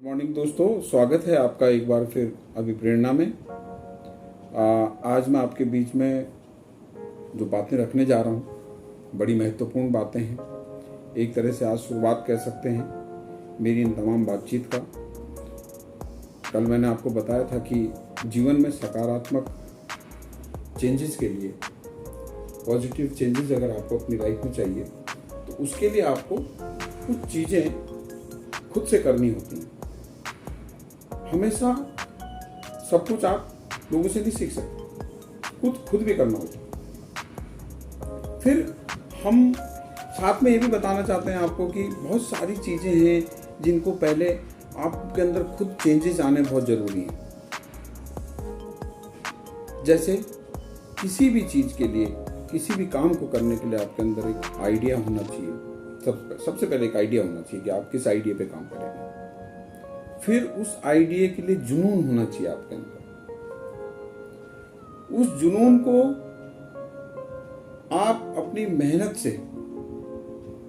Morning दोस्तों, स्वागत है आपका एक बार फिर अभिप्रेरणा में। आज मैं आपके बीच में जो बातें रखने जा रहा हूँ बड़ी महत्वपूर्ण बातें हैं। एक तरह से आज शुरुआत कह सकते हैं मेरी इन तमाम बातचीत का। कल मैंने आपको बताया था कि जीवन में सकारात्मक चेंजेस के लिए, पॉजिटिव चेंजेस अगर आपको अपनी लाइफ में चाहिए तो उसके लिए आपको कुछ चीज़ें खुद से करनी होती हैं। हमेशा सब कुछ आप लोगों से नहीं सीख सकते, खुद भी करना होता। फिर हम साथ में ये भी बताना चाहते हैं आपको कि बहुत सारी चीज़ें हैं जिनको पहले आपके अंदर खुद चेंजेस आने बहुत ज़रूरी हैं। जैसे किसी भी चीज़ के लिए, किसी भी काम को करने के लिए आपके अंदर एक आइडिया होना चाहिए। सबसे पहले एक आइडिया होना चाहिए कि आप किस आइडिया पे काम करेंगे। फिर उस आइडिया के लिए जुनून होना चाहिए आपके अंदर। उस जुनून को आप अपनी मेहनत से,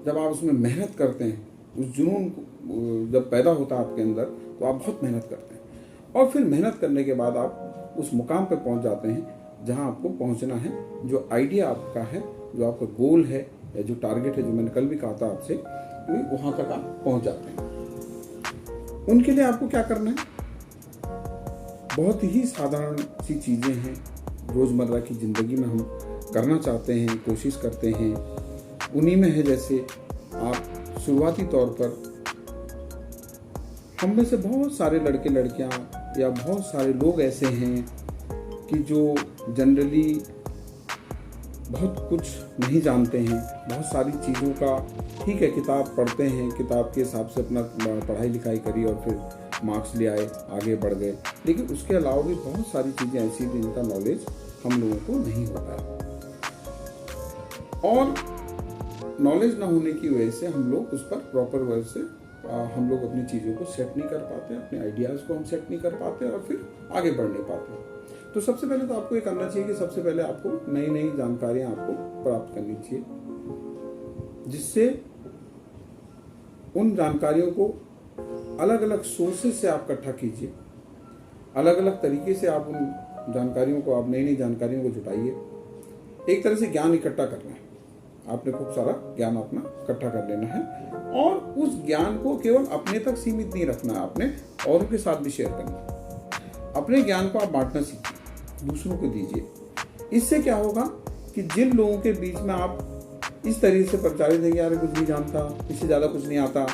जब आप उसमें मेहनत करते हैं, उस जुनून जब पैदा होता है आपके अंदर तो आप बहुत मेहनत करते हैं और फिर मेहनत करने के बाद आप उस मुकाम पे पहुंच जाते हैं जहां आपको पहुंचना है। जो आइडिया आपका है, जो आपका गोल है या जो टारगेट है, जो मैंने कल भी कहा था आपसे, वहां तक आप पहुंच जाते हैं। उनके लिए आपको क्या करना है? बहुत ही साधारण सी चीज़ें हैं रोज़मर्रा की ज़िंदगी में हम करना चाहते हैं, कोशिश करते हैं। उन्हीं में है, जैसे आप शुरुआती तौर पर, हम में से बहुत सारे लड़के लड़कियां या बहुत सारे लोग ऐसे हैं कि जो जनरली बहुत कुछ नहीं जानते हैं। बहुत सारी चीज़ों का, ठीक है, किताब पढ़ते हैं, किताब के हिसाब से अपना पढ़ाई लिखाई करी और फिर मार्क्स ले आए, आगे बढ़ गए, लेकिन उसके अलावा भी बहुत सारी चीज़ें ऐसी थी जिनका नॉलेज हम लोगों को नहीं होता है। और नॉलेज ना होने की वजह से हम लोग उस पर प्रॉपर वे से हम लोग अपनी चीज़ों को सेट नहीं कर पाते, अपने आइडियाज़ को हम सेट नहीं कर पाते और फिर आगे बढ़ नहीं पाते। तो सबसे पहले तो आपको ये करना चाहिए कि सबसे पहले आपको नई नई जानकारियां आपको प्राप्त करनी चाहिए, जिससे उन जानकारियों को अलग अलग सोर्सेज से आप इकट्ठा कीजिए। अलग अलग तरीके से आप उन जानकारियों को, आप नई नई जानकारियों को जुटाइए। एक तरह से ज्ञान इकट्ठा करना है। आपने खूब सारा ज्ञान अपना इकट्ठा कर लेना है और उस ज्ञान को केवल अपने तक सीमित नहीं रखना है, आपने औरों के साथ भी शेयर करना है। अपने ज्ञान को आप बांटना सीखिए, दूसरों को दीजिए। इससे क्या होगा कि जिन लोगों के बीच में आप इस तरीके से प्रचारित है कि यार कुछ नहीं जानता, इससे ज़्यादा कुछ नहीं आता,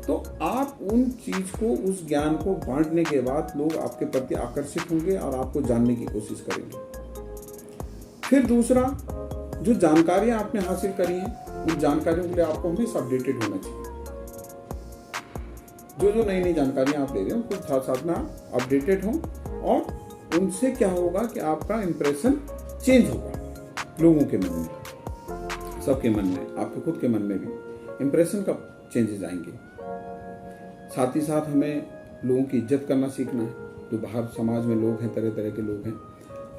तो आप उन चीज़ को, उस ज्ञान को बांटने के बाद लोग आपके प्रति आकर्षित होंगे और आपको जानने की कोशिश करेंगे। फिर दूसरा, जो जानकारियां आपने हासिल करी हैं, उन जानकारियों के लिए आपको हमेशा अपडेटेड होना चाहिए। जो नई नई जानकारियां आप ले रहे हो, कुछ साथ साथ में आप अपडेटेड हो और उनसे क्या होगा कि आपका इंप्रेशन चेंज होगा लोगों के मन में, सबके मन में, आपके खुद के मन में भी इंप्रेशन का चेंजेस आएंगे। साथ ही साथ हमें लोगों की इज्जत करना सीखना है। जो बाहर समाज में लोग हैं, तरह तरह के लोग हैं,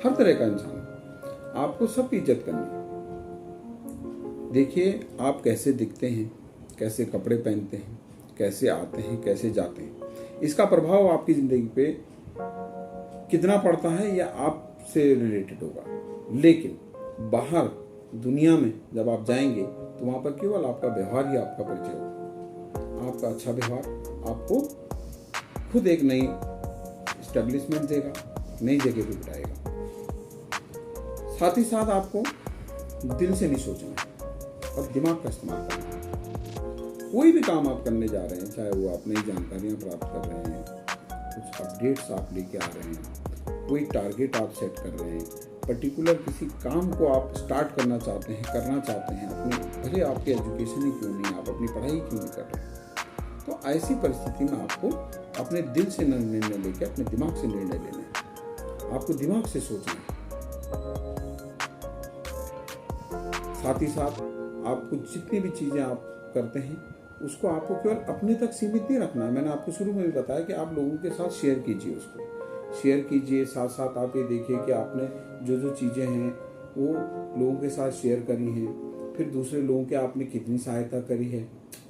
हर तरह का इंसान, आपको सबकी इज्जत करनी है। देखिए आप कैसे दिखते हैं, कैसे कपड़े पहनते हैं, कैसे आते हैं, कैसे जाते हैं, इसका प्रभाव आपकी ज़िंदगी पे कितना पड़ता है या आपसे रिलेटेड होगा। लेकिन बाहर दुनिया में जब आप जाएंगे तो वहाँ पर केवल आपका व्यवहार ही आपका परिचय होगा। आपका अच्छा व्यवहार आपको खुद एक नई एस्टेब्लिशमेंट देगा, नई जगह पे बिठाएगा। साथ ही साथ आपको दिल से नहीं सोचना और दिमाग का इस्तेमाल करना है। कोई भी काम आप करने जा रहे हैं, चाहे वो आप नई जानकारियाँ प्राप्त कर रहे हैं, कुछ अपडेट्स आप लेके आ रहे हैं, कोई टारगेट आप सेट कर रहे हैं, पर्टिकुलर किसी काम को आप स्टार्ट करना चाहते हैं, करना चाहते हैं, अपने, भले आपकी एजुकेशन ही क्यों नहीं, आप अपनी पढ़ाई क्यों नहीं कर रहे हैं, तो ऐसी परिस्थिति में आपको अपने दिल से निर्णय लेके, अपने दिमाग से निर्णय लेना है। आपको दिमाग से सोचना है। साथ ही साथ आपको जितनी भी चीज़ें आप करते हैं उसको आपको केवल अपने तक सीमित नहीं रखना है। मैंने आपको शुरू में भी बताया कि आप लोगों के साथ शेयर कीजिए, उसको शेयर कीजिए। साथ साथ आप ये देखिए कि आपने जो जो चीज़ें हैं वो लोगों के साथ शेयर करी हैं, फिर दूसरे लोगों की आपने कितनी सहायता करी है।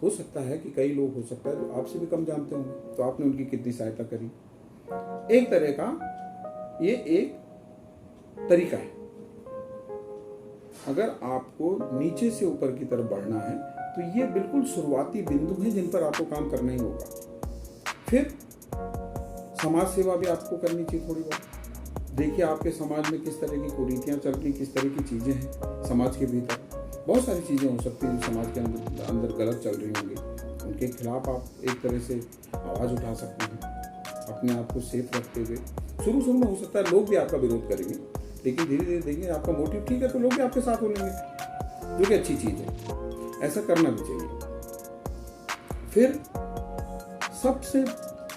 हो सकता है कि कई लोग हो सकता है तो आपसे भी कम जानते होंगे, तो आपने उनकी कितनी सहायता करी। एक तरह का ये एक तरीका है। अगर आपको नीचे से ऊपर की तरफ बढ़ना है तो ये बिल्कुल शुरुआती बिंदु हैं जिन पर आपको काम करना ही होगा। फिर समाज सेवा भी आपको करनी चाहिए थोड़ी बहुत। देखिए आपके समाज में किस तरह की कुरीतियाँ चल रही, किस तरह की चीज़ें हैं समाज के भीतर। बहुत सारी चीज़ें हो सकती हैं जो समाज के अंदर गलत चल रही होंगी, उनके खिलाफ आप एक तरह से आवाज़ उठा सकते हैं अपने आप को सेफ रखते हुए। शुरू शुरू में हो सकता है लोग भी आपका विरोध करेंगे, लेकिन धीरे धीरे देखेंगे आपका मोटिव ठीक है तो लोग भी आपके साथ हो लेंगे, जो कि अच्छी चीज़ है। ऐसा करना भी चाहिए। फिर सबसे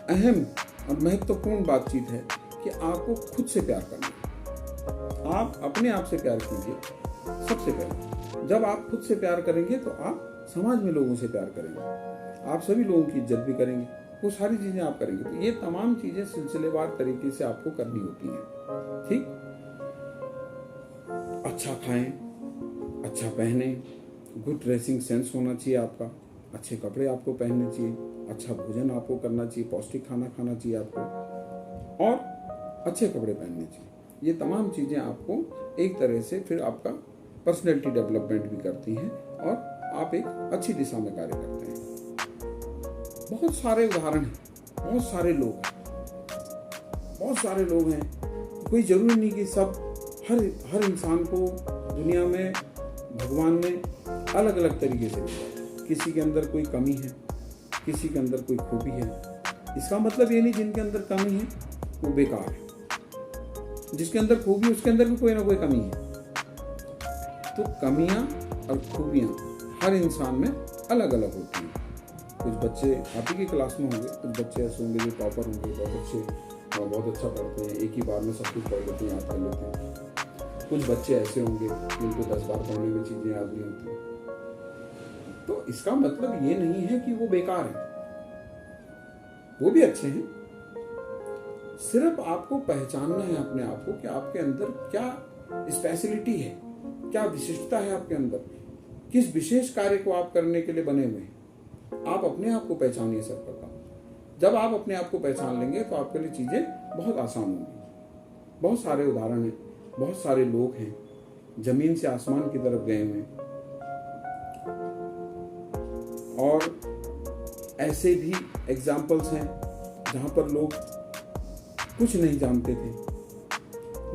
अहम और महत्वपूर्ण बातचीत है कि आपको खुद से प्यार करना है। आप अपने आप से प्यार कीजिए सबसे पहले। जब आप खुद से प्यार करेंगे तो आप समाज में लोगों से प्यार करेंगे, आप सभी लोगों की इज्जत भी करेंगे, वो सारी चीज़ें आप करेंगे। तो ये तमाम चीज़ें सिलसिलेवार तरीके से आपको करनी होती हैं। ठीक, अच्छा खाएं, अच्छा पहने, गुड ड्रेसिंग सेंस होना चाहिए आपका, अच्छे कपड़े आपको पहनने चाहिए, अच्छा भोजन आपको करना चाहिए, पौष्टिक खाना खाना चाहिए आपको, और अच्छे कपड़े पहनने चाहिए। ये तमाम चीज़ें आपको एक तरह से फिर आपका पर्सनैलिटी डेवलपमेंट भी करती हैं और आप एक अच्छी दिशा में कार्य करते हैं। बहुत सारे उदाहरण हैं, बहुत सारे लोग हैं। कोई ज़रूरी नहीं कि सब हर इंसान को दुनिया में भगवान ने अलग अलग तरीके से दिया। किसी के अंदर कोई कमी है, किसी के अंदर कोई खूबी है। इसका मतलब ये नहीं जिनके अंदर कमी है वो बेकार है, जिसके अंदर खूबी है उसके अंदर भी कोई ना कोई कमी है। तो कमियां और खूबियां हर इंसान में अलग अलग होती हैं। कुछ बच्चे आप ही की क्लास में होंगे, कुछ बच्चे ऐसे होंगे जो टॉपर होंगे, बहुत अच्छा पढ़ते हैं, एक ही बार में सब कुछ पढ़ लेते हैं, याद कर लेते हैं। कुछ बच्चे ऐसे होंगे जिनको 10 बार पढ़ने में चीज़ें याद नहीं होती। तो इसका मतलब ये नहीं है कि वो बेकार है, वो भी अच्छे हैं। सिर्फ आपको पहचानना है अपने आप को कि आपके अंदर क्या स्पेशलिटी है, क्या विशिष्टता है आपके अंदर, किस विशेष कार्य को आप करने के लिए बने हुए हैं। आप अपने आप को पहचानिए सर्वप्रथम। जब आप अपने आप को पहचान लेंगे तो आपके लिए चीजें बहुत आसान होंगी। बहुत सारे उदाहरण हैं, बहुत सारे लोग हैं जमीन से आसमान की तरफ गए हुए, और ऐसे भी एग्जाम्पल्स हैं जहां पर लोग कुछ नहीं जानते थे,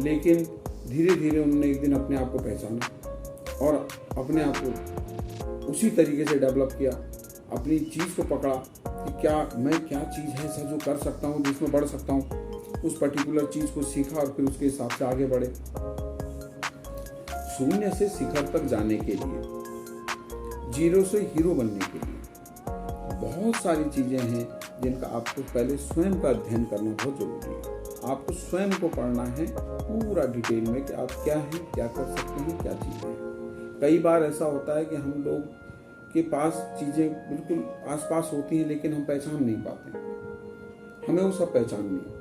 लेकिन धीरे धीरे उन्होंने एक दिन अपने आप को पहचाना और अपने आप को उसी तरीके से डेवलप किया, अपनी चीज़ को पकड़ा कि क्या चीज़ है ऐसा जो कर सकता हूँ, जिसमें बढ़ सकता हूँ। उस पर्टिकुलर चीज़ को सीखा और फिर उसके हिसाब से आगे बढ़े। शून्य से शिखर तक जाने के लिए, जीरो से हीरो बनने के लिए बहुत सारी चीज़ें हैं जिनका आपको पहले स्वयं का अध्ययन करना बहुत जरूरी है। आपको स्वयं को पढ़ना है पूरा डिटेल में कि आप क्या हैं, क्या कर सकते हैं, क्या चीज़ें हैं। कई बार ऐसा होता है कि हम लोग के पास चीज़ें बिल्कुल आसपास होती हैं लेकिन हम पहचान नहीं पाते। हमें वो सब पहचाननी है।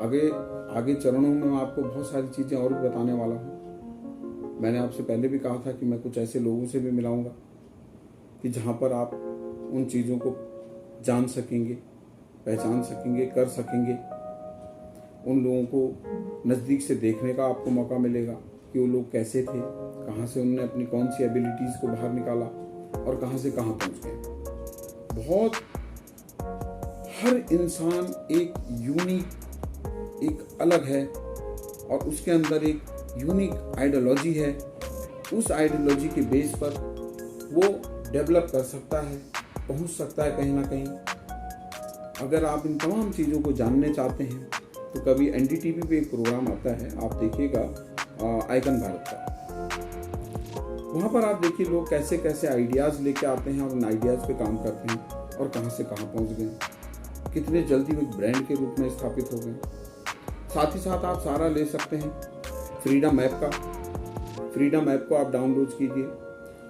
आगे चरणों में मैं आपको बहुत सारी चीज़ें और भी बताने वाला हूँ। मैंने आपसे पहले भी कहा था कि मैं कुछ ऐसे लोगों से भी मिलाऊंगा कि जहाँ पर आप उन चीज़ों को जान सकेंगे, पहचान सकेंगे, कर सकेंगे। उन लोगों को नज़दीक से देखने का आपको मौका मिलेगा कि वो लोग कैसे थे, कहाँ से उन्होंने अपनी कौन सी एबिलिटीज़ को बाहर निकाला और कहाँ से कहाँ पहुँच गए। हर इंसान एक यूनिक, एक अलग है और उसके अंदर एक यूनिक आइडियोलॉजी है। उस आइडियोलॉजी के बेस पर वो डेवलप कर सकता है, पहुँच सकता है कहीं ना कहीं। अगर आप इन तमाम चीज़ों को जानने चाहते हैं तो कभी एनडीटीवी पे एक प्रोग्राम आता है, आप देखिएगा, आइकन भारत का। वहाँ पर आप देखिए लोग कैसे कैसे आइडियाज़ लेके आते हैं और उन आइडियाज़ पे काम करते हैं और कहाँ से कहाँ पहुँच गए, कितने जल्दी वो ब्रांड के रूप में स्थापित हो गए। साथ ही साथ आप सहारा ले सकते हैं फ्रीडम ऐप को आप डाउनलोड कीजिए।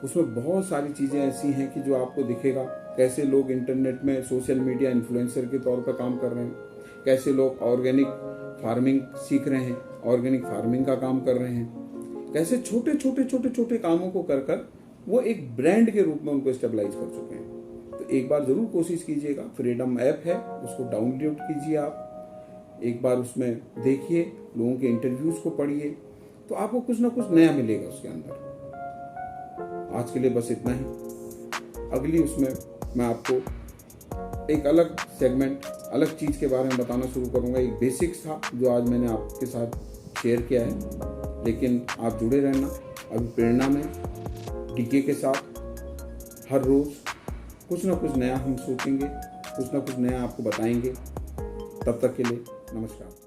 उसमें बहुत सारी चीज़ें ऐसी हैं कि जो आपको दिखेगा कैसे लोग इंटरनेट में सोशल मीडिया इन्फ्लुएंसर के तौर पर काम कर रहे हैं, कैसे लोग ऑर्गेनिक फार्मिंग सीख रहे हैं, ऑर्गेनिक फार्मिंग का काम कर रहे हैं, कैसे छोटे छोटे कामों को कर वो एक ब्रांड के रूप में उनको स्टेबलाइज कर चुके हैं। तो एक बार ज़रूर कोशिश कीजिएगा, फ्रीडम ऐप है, उसको डाउनलोड कीजिए आप, एक बार उसमें देखिए, लोगों के इंटरव्यूज़ को पढ़िए, तो आपको कुछ ना कुछ नया मिलेगा उसके अंदर। आज के लिए बस इतना ही। अगली उसमें मैं आपको एक अलग सेगमेंट, अलग चीज़ के बारे में बताना शुरू करूँगा। एक बेसिक्स था जो आज मैंने आपके साथ शेयर किया है, लेकिन आप जुड़े रहना अभी प्रेरणा में डीके के साथ। हर रोज़ कुछ ना कुछ नया हम सोचेंगे, कुछ ना कुछ नया आपको बताएंगे। तब तक के लिए नमस्कार।